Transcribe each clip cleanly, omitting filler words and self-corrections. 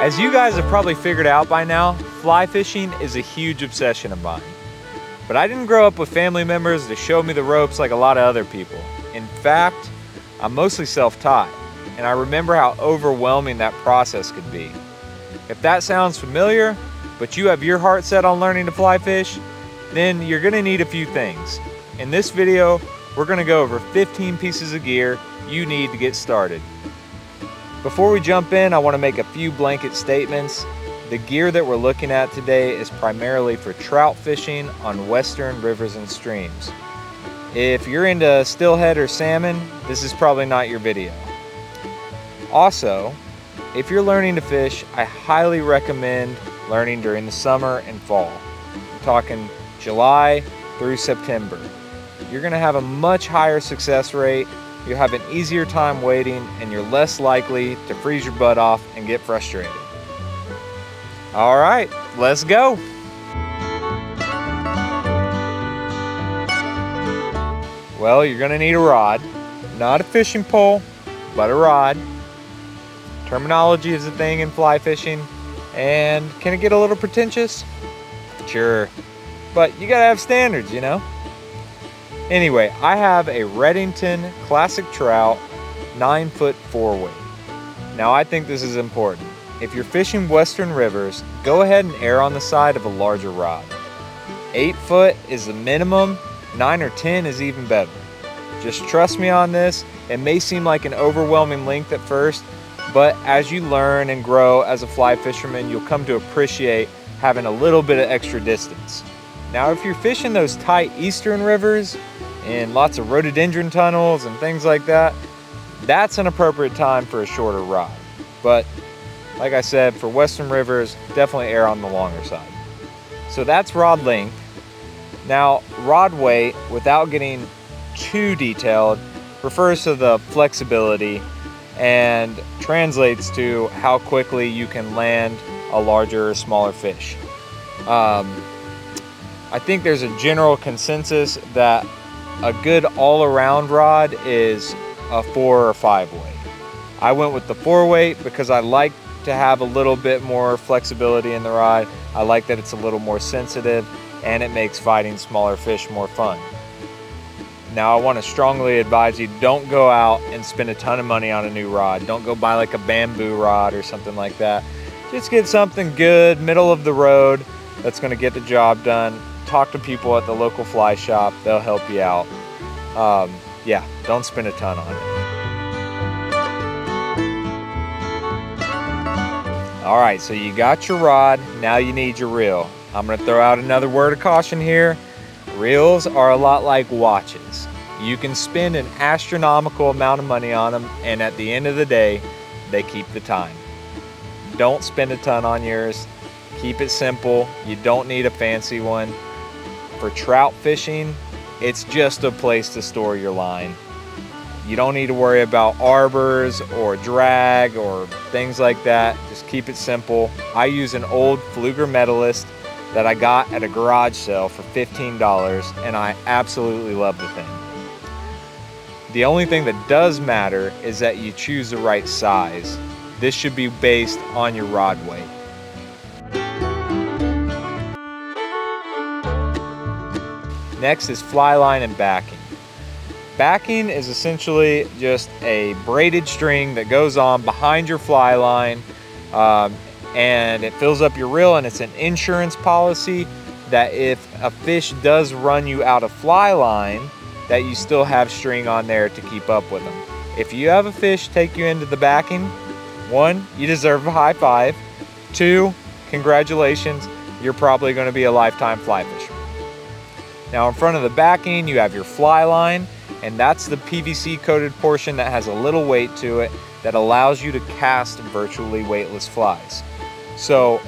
As you guys have probably figured out by now, fly fishing is a huge obsession of mine. But I didn't grow up with family members to show me the ropes like a lot of other people. In fact, I'm mostly self-taught, and I remember how overwhelming that process could be. If that sounds familiar, but you have your heart set on learning to fly fish, then you're gonna need a few things. In this video, we're gonna go over 15 pieces of gear you need to get started. Before we jump in, I want to make a few blanket statements. The gear that we're looking at today is primarily for trout fishing on western rivers and streams. If you're into steelhead or salmon, this is probably not your video. Also, if you're learning to fish, I highly recommend learning during the summer and fall. I'm talking July through September. You're going to have a much higher success rate. You'll have an easier time waiting, and you're less likely to freeze your butt off and get frustrated. All right, let's go. Well, you're gonna need a rod, not a fishing pole, but a rod. Terminology is a thing in fly fishing, and can it get a little pretentious? Sure, but you gotta have standards, you know? Anyway, I have a Redington Classic Trout 9-foot 4-weight. Now I think this is important. If you're fishing western rivers, go ahead and err on the side of a larger rod. 8 foot is the minimum, 9 or 10 is even better. Just trust me on this. It may seem like an overwhelming length at first, but as you learn and grow as a fly fisherman, you'll come to appreciate having a little bit of extra distance. Now, if you're fishing those tight eastern rivers and lots of rhododendron tunnels and things like that, that's an appropriate time for a shorter rod. But like I said, for western rivers, definitely err on the longer side. So that's rod length. Now, rod weight, without getting too detailed, refers to the flexibility and translates to how quickly you can land a larger or smaller fish. I think there's a general consensus that a good all-around rod is a 4 or 5 weight. I went with the 4 weight because I like to have a little bit more flexibility in the rod. I like that it's a little more sensitive, and it makes fighting smaller fish more fun. Now, I want to strongly advise you, don't go out and spend a ton of money on a new rod. Don't go buy like a bamboo rod or something like that. Just get something good, middle of the road, that's going to get the job done. Talk to people at the local fly shop. They'll help you out. Yeah, don't spend a ton on it. All right, so you got your rod. Now you need your reel. I'm going to throw out another word of caution here. Reels are a lot like watches. You can spend an astronomical amount of money on them, and at the end of the day, they keep the time. Don't spend a ton on yours. Keep it simple. You don't need a fancy one. For trout fishing, it's just a place to store your line. You don't need to worry about arbors or drag or things like that. Just keep it simple. I use an old Fluger Minimalist that I got at a garage sale for $15, and I absolutely love the thing. The only thing that does matter is that you choose the right size. This should be based on your rod weight. Next is fly line and backing. Backing is essentially just a braided string that goes on behind your fly line, and it fills up your reel, and it's an insurance policy that if a fish does run you out of fly line, that you still have string on there to keep up with them. If you have a fish take you into the backing, 1, you deserve a high five. 2, congratulations, you're probably going to be a lifetime fly fisherman. Now, in front of the backing, you have your fly line, and that's the PVC coated portion that has a little weight to it that allows you to cast virtually weightless flies. So,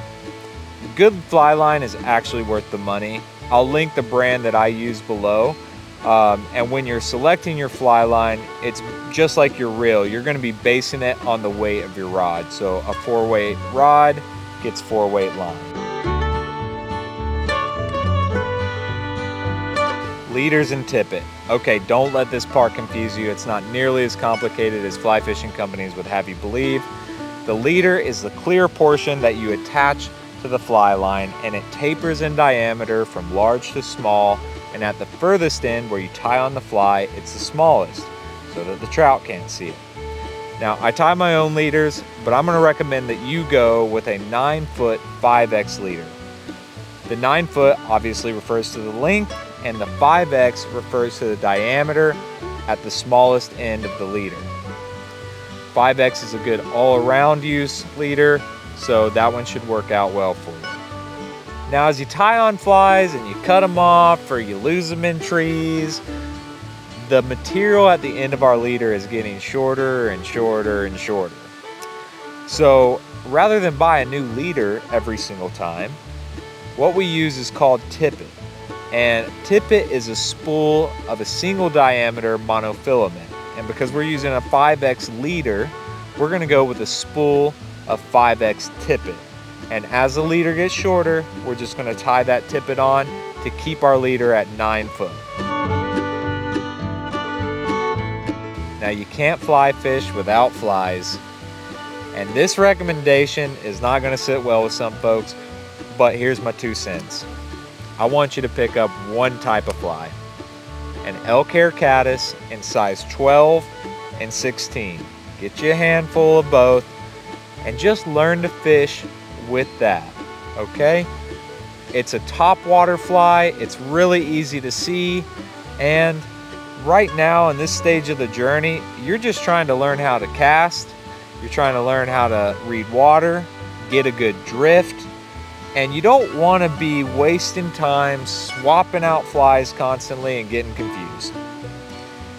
good fly line is actually worth the money. I'll link the brand that I use below. And when you're selecting your fly line, it's just like your reel. You're going to be basing it on the weight of your rod. So a 4-weight rod gets 4-weight line. Leaders and tippet. Okay, don't let this part confuse you. It's not nearly as complicated as fly fishing companies would have you believe. The leader is the clear portion that you attach to the fly line, and it tapers in diameter from large to small, and at the furthest end where you tie on the fly, it's the smallest, so that the trout can't see it. Now, I tie my own leaders, but I'm going to recommend that you go with a 9-foot 5X leader. The 9-foot obviously refers to the length, and the 5X refers to the diameter at the smallest end of the leader. 5X is a good all-around use leader, so that one should work out well for you. Now, as you tie on flies and you cut them off or you lose them in trees, the material at the end of our leader is getting shorter and shorter and shorter. So rather than buy a new leader every single time, what we use is called tippet. And tippet is a spool of a single diameter monofilament. And because we're using a 5X leader, we're going to go with a spool of 5X tippet. And as the leader gets shorter, we're just going to tie that tippet on to keep our leader at 9 foot. Now, you can't fly fish without flies, and this recommendation is not going to sit well with some folks, but here's my 2 cents. I want you to pick up one type of fly, an elk hair caddis in size 12 and 16. Get you a handful of both and just learn to fish with that, okay? It's a topwater fly, it's really easy to see, and right now in this stage of the journey, you're just trying to learn how to cast, you're trying to learn how to read water, get a good drift, and you don't want to be wasting time swapping out flies constantly and getting confused.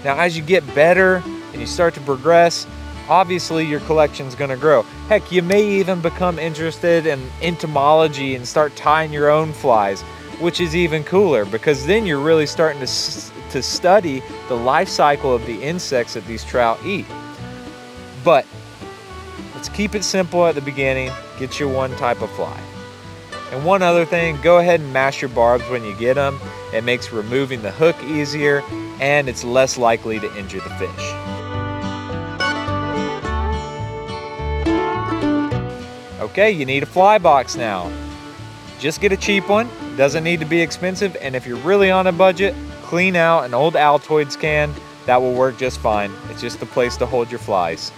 Now, as you get better and you start to progress, obviously your collection's going to grow. Heck, you may even become interested in entomology and start tying your own flies, which is even cooler, because then you're really starting to study the life cycle of the insects that these trout eat. But let's keep it simple at the beginning. Get you one type of fly. And one other thing, go ahead and mash your barbs when you get them. It makes removing the hook easier, and it's less likely to injure the fish. Okay, you need a fly box now. Just get a cheap one. It doesn't need to be expensive, and if you're really on a budget, clean out an old Altoids can. That will work just fine. It's just a place to hold your flies.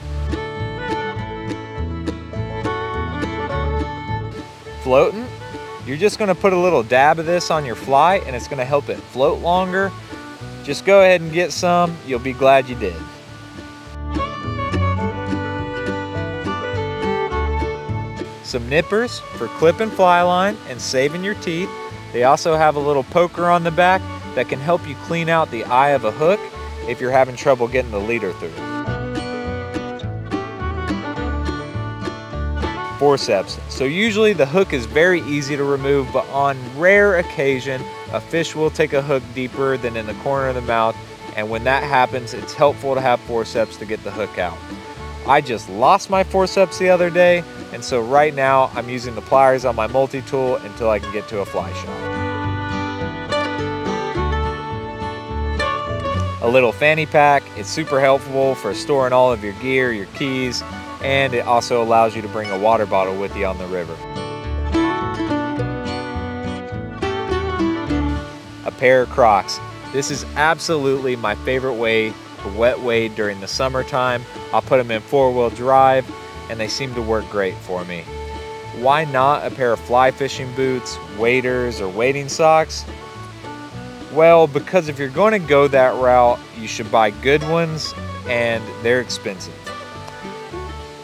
Floating, you're just going to put a little dab of this on your fly, and it's going to help it float longer. Just go ahead and get some. You'll be glad you did. Some nippers for clipping fly line and saving your teeth. They also have a little poker on the back that can help you clean out the eye of a hook if you're having trouble getting the leader through. Forceps. So usually the hook is very easy to remove, but on rare occasion, a fish will take a hook deeper than in the corner of the mouth, and when that happens, it's helpful to have forceps to get the hook out. I just lost my forceps the other day, and so right now I'm using the pliers on my multi-tool until I can get to a fly shop. A little fanny pack, it's super helpful for storing all of your gear, your keys, and it also allows you to bring a water bottle with you on the river. A pair of Crocs. This is absolutely my favorite way to wet wade during the summertime. I'll put them in 4-wheel drive, and they seem to work great for me. Why not a pair of fly fishing boots, waders, or wading socks? Well, because if you're going to go that route, you should buy good ones, and they're expensive.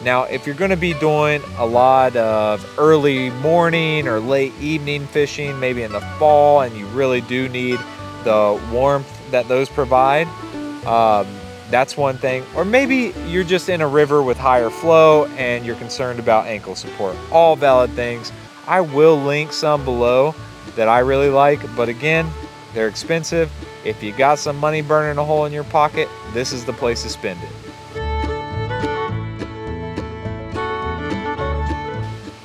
Now, if you're going to be doing a lot of early morning or late evening fishing, maybe in the fall, and you really do need the warmth that those provide, that's one thing. Or maybe you're just in a river with higher flow and you're concerned about ankle support. All valid things. I will link some below that I really like, but again, they're expensive. If you got some money burning a hole in your pocket, this is the place to spend it.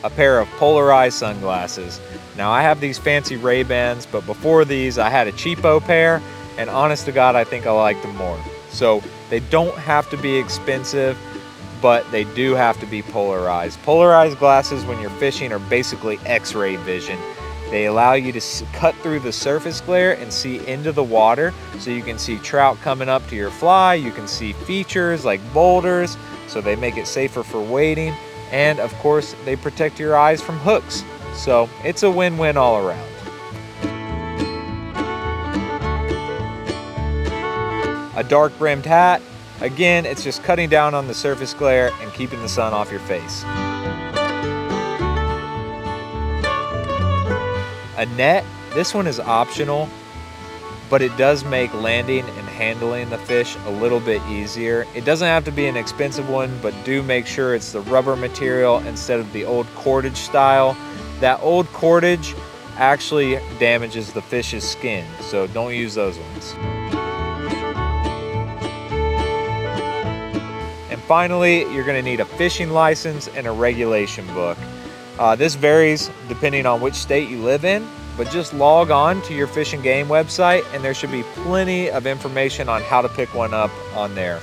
A pair of polarized sunglasses. Now, I have these fancy Ray-Bans, but before these I had a cheapo pair, and honest to God, I think I like them more. So they don't have to be expensive, but they do have to be polarized. Polarized glasses when you're fishing are basically X-ray vision. They allow you to cut through the surface glare and see into the water, so you can see trout coming up to your fly, you can see features like boulders, so they make it safer for wading, and of course they protect your eyes from hooks. So it's a win-win all around. A dark brimmed hat, again, it's just cutting down on the surface glare and keeping the sun off your face. A net, this one is optional, but it does make landing and handling the fish a little bit easier. It doesn't have to be an expensive one, but do make sure it's the rubber material instead of the old cordage style. That old cordage actually damages the fish's skin, so don't use those ones. And finally, you're gonna need a fishing license and a regulation book. This varies depending on which state you live in, but just log on to your Fish and Game website and there should be plenty of information on how to pick one up on there.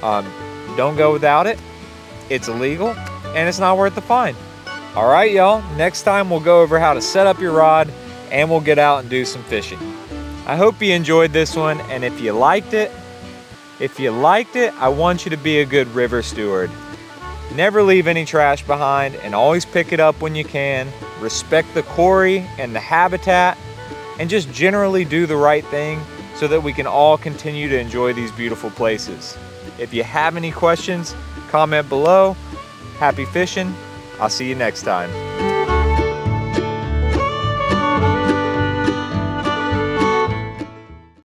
Don't go without it. It's illegal and it's not worth the fine. All right, y'all, next time we'll go over how to set up your rod and we'll get out and do some fishing. I hope you enjoyed this one, and if you liked it, I want you to be a good river steward. Never leave any trash behind and always pick it up when you can. Respect the quarry and the habitat, and just generally do the right thing so that we can all continue to enjoy these beautiful places. If you have any questions, comment below. Happy fishing. I'll see you next time.